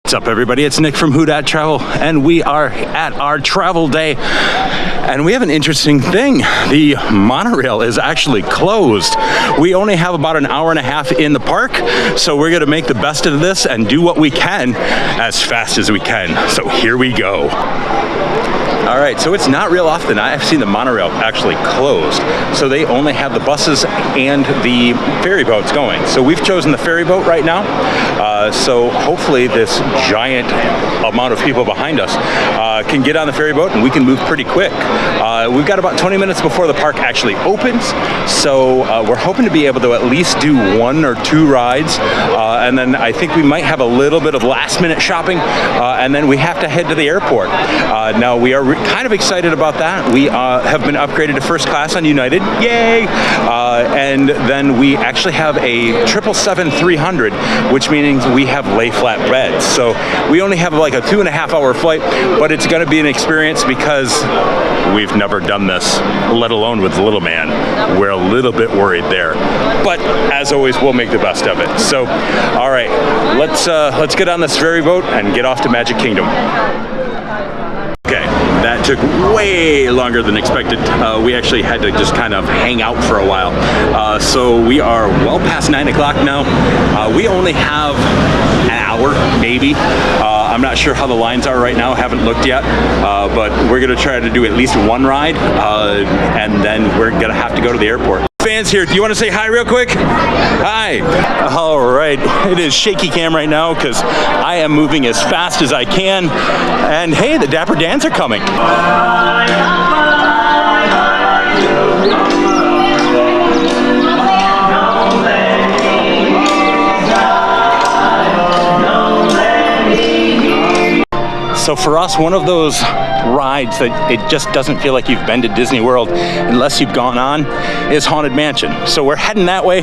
What's up, everybody? It's Nick from Who Dat Travel, and we are at our travel day. And we have an interesting thing. The monorail is actually closed. We only have about an hour and a half in the park, so we're gonna make the best of this and do what we can as fast as we can. So here we go. All right, so it's not real often I've seen the monorail actually closed. So they only have the buses and the ferry boats going. So we've chosen the ferry boat right now. So hopefully this giant amount of people behind us can get on the ferry boat and we can move pretty quick. We've got about 20 minutes before the park actually opens. So we're hoping to be able to at least do 1 or 2 rides. And then I think we might have a little bit of last minute shopping. And then we have to head to the airport. Now we are kind of excited about that. We have been upgraded to first class on United. Yay! And then we actually have a 777-300, which means we have lay flat beds. So we only have like a 2.5 hour flight, but it's going to be an experience because we've never done this, let alone with little man. We're a little bit worried there, but as always, we'll make the best of it. So, all right, let's get on this ferry boat and get off to Magic Kingdom. Okay, that took way longer than expected. We actually had to just kind of hang out for a while. So we are well past 9 o'clock now. We only have an hour, maybe. I'm not sure how the lines are right now, haven't looked yet, but we're gonna try to do at least 1 ride, and then we're gonna have to go to the airport. Fans here, do you want to say hi real quick? Hi. All right, it is shaky cam right now because I am moving as fast as I can. And hey, the Dapper Dans are coming. So for us, one of those rides that it just doesn't feel like you've been to Disney World unless you've gone on is Haunted Mansion. So we're heading that way.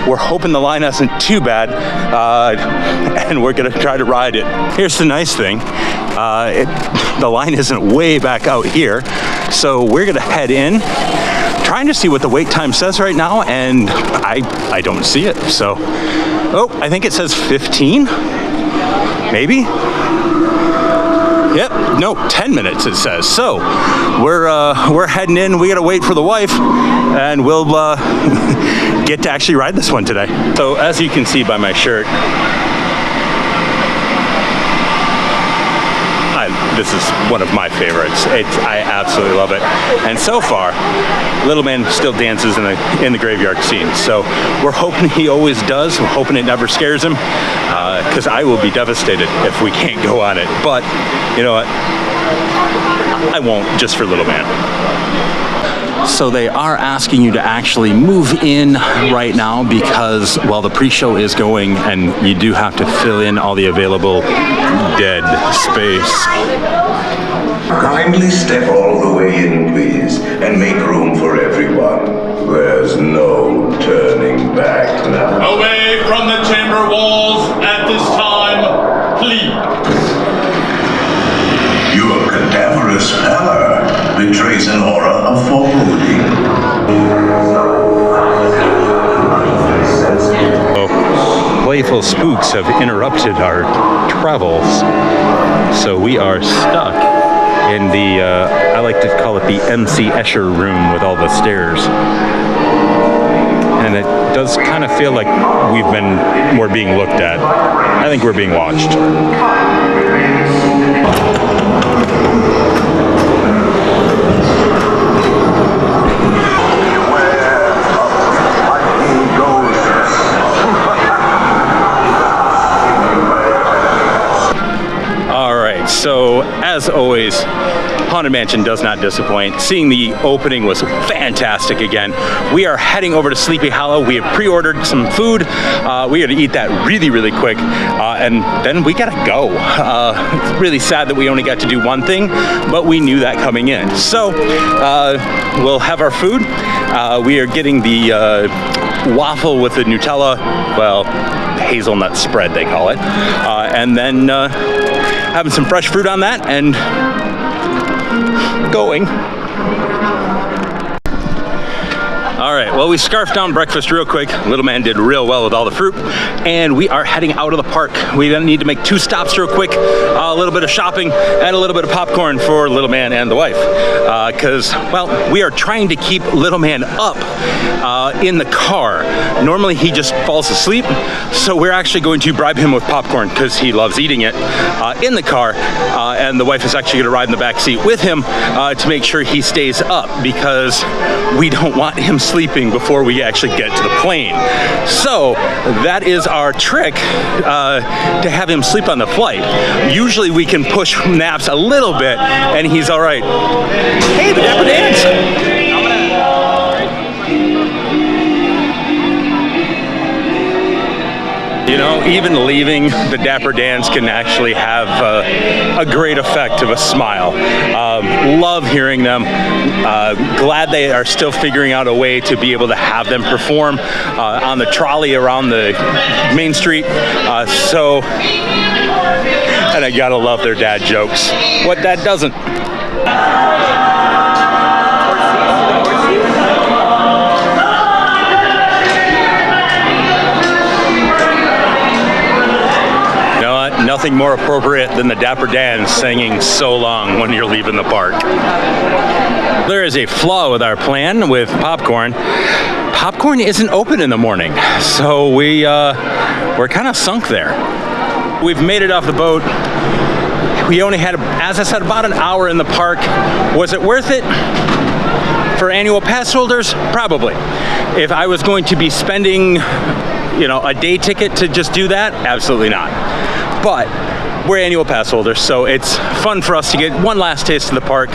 We're hoping the line isn't too bad, and we're gonna try to ride it. Here's the nice thing. The line isn't way back out here. So we're gonna head in, trying to see what the wait time says right now, and I don't see it. So, oh, I think it says 15, maybe? Yep, no, 10 minutes it says. So we're heading in. We gotta wait for the wife, and we'll get to actually ride this one today. So as you can see by my shirt, this is one of my favorites. I absolutely love it. And so far, little man still dances in the graveyard scene. So we're hoping he always does. We're hoping it never scares him, because I will be devastated if we can't go on it. But you know what? I won't, just for little man. So they are asking you to actually move in right now because, well, the pre-show is going and you do have to fill in all the available dead space. Kindly step all the way in, please, and make room for everyone. There's no turning back now. Away from the chamber walls at this time, please. Your cadaverous pallor betrays an aura of foreboding. Playful spooks have interrupted our travels, so we are stuck in the, I like to call it the MC Escher room with all the stairs. And it does kind of feel like we're being looked at. I think we're being watched. So, as always, Haunted Mansion does not disappoint. Seeing the opening was fantastic again. We are heading over to Sleepy Hollow. We have pre-ordered some food. We gotta eat that really, really quick. And then we gotta go. It's really sad that we only got to do one thing, but we knew that coming in. So, we'll have our food. We are getting the waffle with the Nutella, well, hazelnut spread they call it. And then having some fresh fruit on that and going. All All right, well, we scarfed down breakfast real quick. Little man did real well with all the fruit, and we are heading out of the park. We then need to make 2 stops real quick, a little bit of shopping and a little bit of popcorn for little man and the wife. Because, well, we are trying to keep little man up in the car. Normally he just falls asleep, so we're actually going to bribe him with popcorn because he loves eating it in the car, and the wife is actually going to ride in the back seat with him to make sure he stays up, because we don't want him sleeping before we actually get to the plane. So that is our trick, to have him sleep on the flight. Usually we can push naps a little bit and he's all right. Hey, the Dapper Dance! You know, even leaving, the Dapper Dans can actually have a great effect of a smile. Love hearing them. Glad they are still figuring out a way to be able to have them perform on the trolley around the main street. And I gotta love their dad jokes. What dad doesn't? Nothing more appropriate than the Dapper Dan singing "So Long" when you're leaving the park. There is a flaw with our plan with popcorn. Popcorn isn't open in the morning, so we're kind of sunk there. We've made it off the boat. We only had, as I said, about an hour in the park. Was it worth it? For annual pass holders, probably. If I was going to be spending, a day ticket to just do that, absolutely not. But we're annual pass holders, so it's fun for us to get one last taste of the park.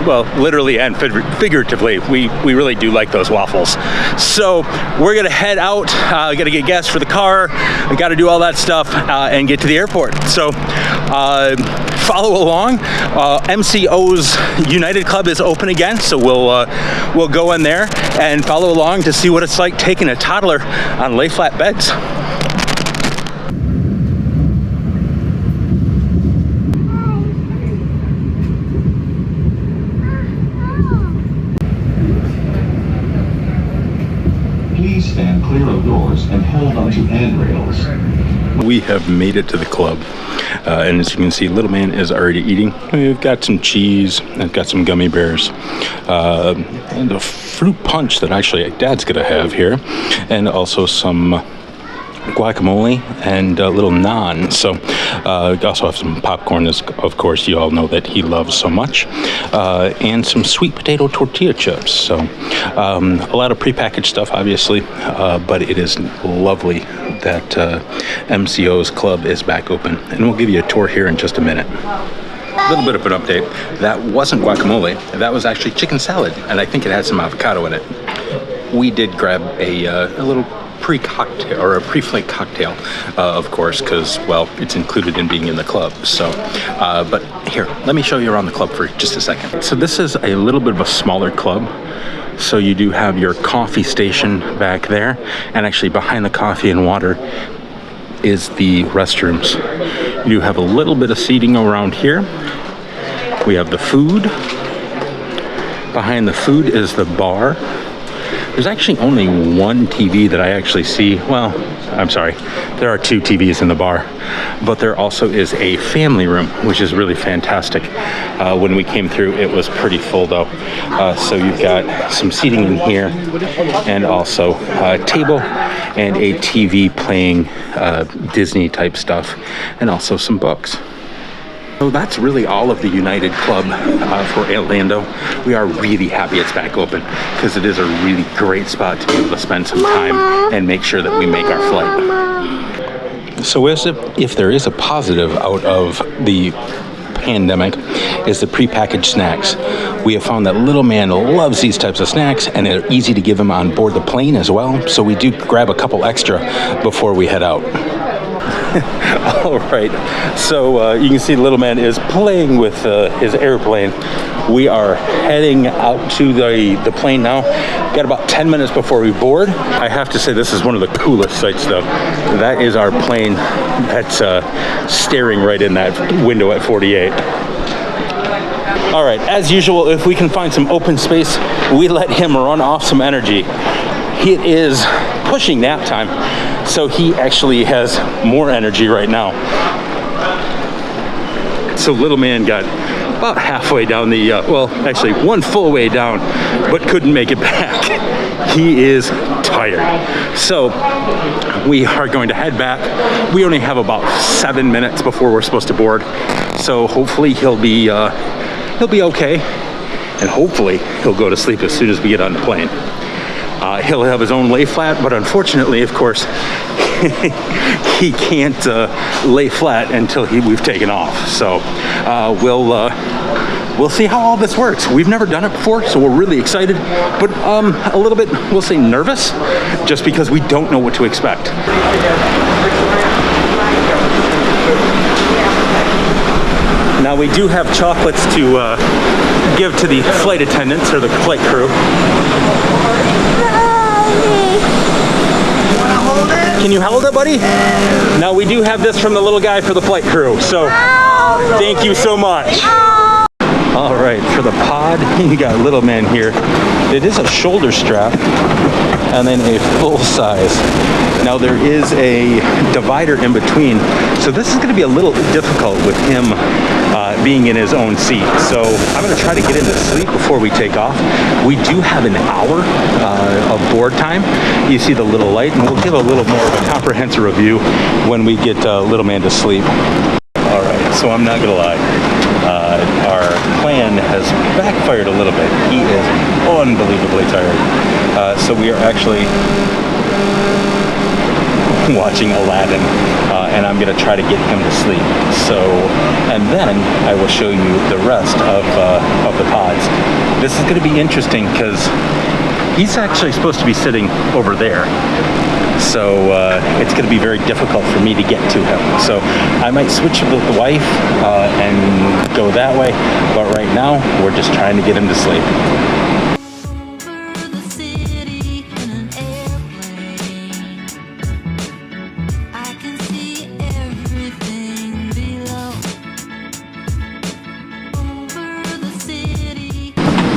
Well, literally and figuratively, we really do like those waffles. So we're gonna head out, gotta get gas for the car, we gotta do all that stuff, and get to the airport. So follow along. MCO's United Club is open again, so we'll go in there and follow along to see what it's like taking a toddler on lay flat beds. Stand clear of doors and hold onto handrails. We have made it to the club, and as you can see, little man is already eating. We've got some cheese, I've got some gummy bears, and a fruit punch that actually Dad's gonna have here, and also some guacamole and a little naan. So we also have some popcorn, as of course you all know that he loves so much, and some sweet potato tortilla chips. So a lot of prepackaged stuff, obviously, but it is lovely that MCO's club is back open, and we'll give you a tour here in just a minute. A little bit of an update. That wasn't guacamole, that was actually chicken salad, and I think it had some avocado in it. We did grab a little pre-cocktail, or a pre-flight cocktail, of course, because, well, it's included in being in the club. So, but here, let me show you around the club for just a second. So this is a little bit of a smaller club. So you do have your coffee station back there, and actually behind the coffee and water is the restrooms. You have a little bit of seating around here. We have the food. Behind the food is the bar. There's actually only one TV that I actually see. Well, I'm sorry, there are 2 TVs in the bar, but there also is a family room, which is really fantastic. When we came through, it was pretty full though. So you've got some seating in here, and also a table and a TV playing Disney type stuff, and also some books. So that's really all of the United Club for Orlando. We are really happy it's back open, because it is a really great spot to be able to spend some time and make sure that we make our flight. So if there is a positive out of the pandemic, is the prepackaged snacks. We have found that little man loves these types of snacks, and they're easy to give him on board the plane as well. So we do grab a couple extra before we head out. All right, so you can see little man is playing with his airplane. We are heading out to the plane now. Got about 10 minutes before we board. I have to say, this is one of the coolest sights though. That is our plane that's staring right in that window at 48. All right, as usual, if we can find some open space, we let him run off some energy. It is pushing nap time, so he actually has more energy right now. So little man got about halfway down the, well, actually one full way down, but couldn't make it back. He is tired. So we are going to head back. We only have about 7 minutes before we're supposed to board. So hopefully he'll be okay. And hopefully he'll go to sleep as soon as we get on the plane. He'll have his own lay flat, but unfortunately, of course, he can't lay flat until we've taken off. So we'll see how all this works. We've never done it before, so we're really excited, but a little bit, we'll say nervous, just because we don't know what to expect. Now we do have chocolates to give to the flight attendants or the flight crew. Can you hold it, buddy? Now we do have this from the little guy for the flight crew, so thank you so much. All right, for the pod, you got little man here. It is a shoulder strap and then a full size. Now there is a divider in between, so this is going to be a little difficult with him being in his own seat. So I'm going to try to get him to sleep before we take off. We do have an hour of board time. You see the little light, and we'll give a little more of a comprehensive review when we get little man to sleep. All right, so I'm not going to lie. Our plan has backfired a little bit. He is unbelievably tired. So we are actually watching Aladdin, and I'm going to try to get him to sleep. So, and then I will show you the rest of the pods. This is going to be interesting because he's actually supposed to be sitting over there. So it's going to be very difficult for me to get to him. So I might switch with the wife and go that way. But right now, we're just trying to get him to sleep.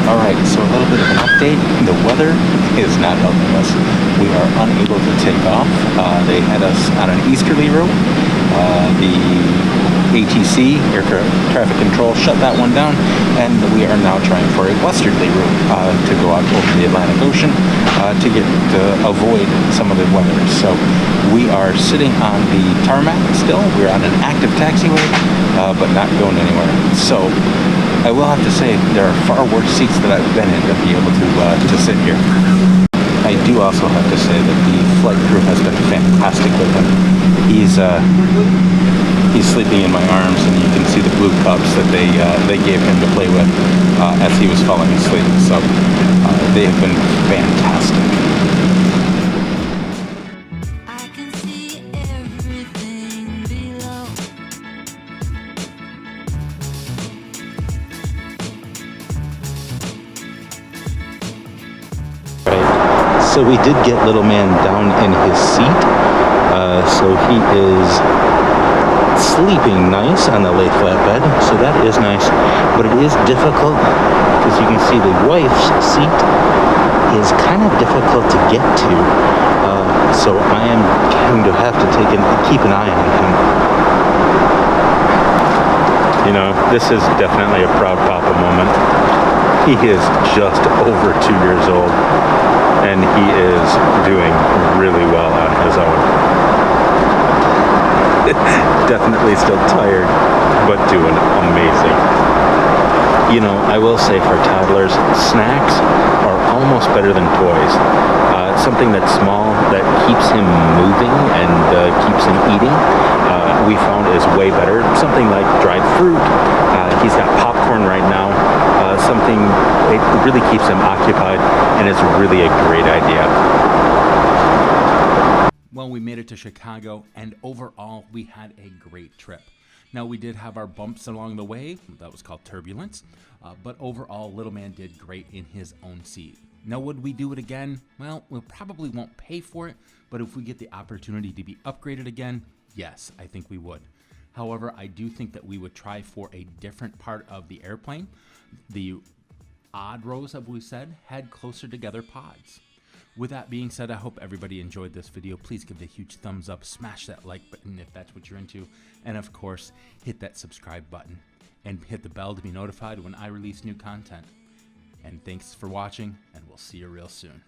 Alright, so a little bit of an update. The weather is not helping us. We are unable to take off. They had us on an easterly route. The ATC, Air Traffic Control, shut that one down, and we are now trying for a westerly route to go out over the Atlantic Ocean to avoid some of the weather. So we are sitting on the tarmac still. We're on an active taxiway, but not going anywhere. So I will have to say there are far worse seats that I've been in to be able to sit here. I do also have to say that the flight crew has been fantastic with him. He's sleeping in my arms, and you can see the blue cups that they gave him to play with as he was falling asleep. So they have been fantastic. So we did get little man down in his seat. So he is sleeping nice on the lay flat bed. So that is nice. But it is difficult because you can see the wife's seat is kind of difficult to get to. So I am going to have to keep an eye on him. You know, this is definitely a proud papa moment. He is just over 2 years old. And he is doing really well on his own. Definitely still tired, but doing amazing. You know, I will say for toddlers, snacks are almost better than toys. Something that's small that keeps him moving and keeps him eating, we found is way better. Something like dried fruit. He's got popcorn right now. Something, it really keeps him occupied, and it's really a great idea. Well, we made it to Chicago, and overall, we had a great trip. Now, we did have our bumps along the way. That was called turbulence. But overall, little man did great in his own seat. Now, would we do it again? Well, we probably won't pay for it, but if we get the opportunity to be upgraded again, yes, I think we would. However, I do think that we would try for a different part of the airplane. The odd rows, as we said, had closer together pods. With that being said, I hope everybody enjoyed this video. Please give it a huge thumbs up, smash that like button if that's what you're into, and of course, hit that subscribe button and hit the bell to be notified when I release new content. And thanks for watching, and we'll see you real soon.